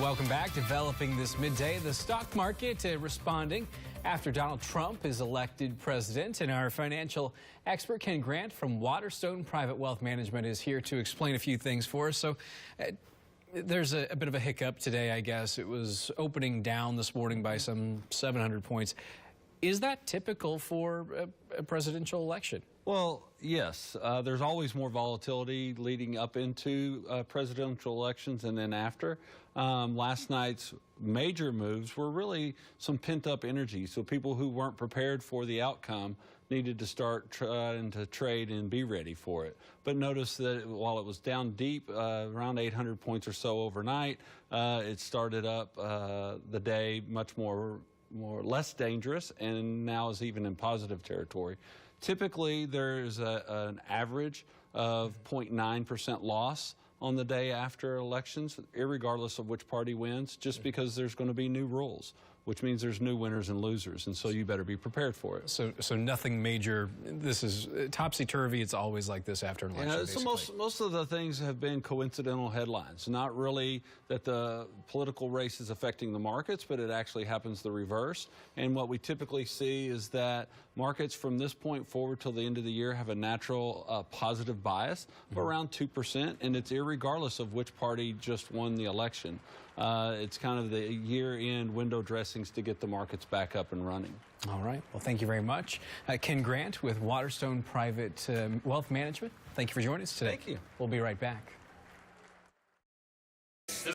Welcome back. Developing this midday, the stock market responding after Donald Trump is elected president. And our financial expert, Ken Grant from Waterstone Private Wealth Management, is here to explain a few things for us. So there's a bit of a hiccup today, I guess. It was opening down this morning by some 700 points. Is that typical for a presidential election? Well, yes. There's always more volatility leading up into presidential elections and then after. Last night's major moves were really some pent-up energy. So people who weren't prepared for the outcome needed to start trying to trade and be ready for it. But notice that while it was down deep, around 800 points or so overnight, it started up the day much less dangerous, and now is even in positive territory. Typically, there's an average of 0.9% loss on the day after elections, irregardless of which party wins, just because there's going to be new rules, which means there's new winners and losers, and so you better be prepared for it. So nothing major. This is topsy-turvy. It's always like this after an election. Yeah, so most of the things have been coincidental headlines. Not really that the political race is affecting the markets, but it actually happens the reverse. And what we typically see is that markets from this point forward till the end of the year have a natural positive bias of around 2%, and it's irregardless of which party just won the election. It's kind of the year-end window dressings to get the markets back up and running. All right. Well, thank you very much. Ken Grant with Waterstone Private Wealth Management. Thank you for joining us today. Thank you. We'll be right back.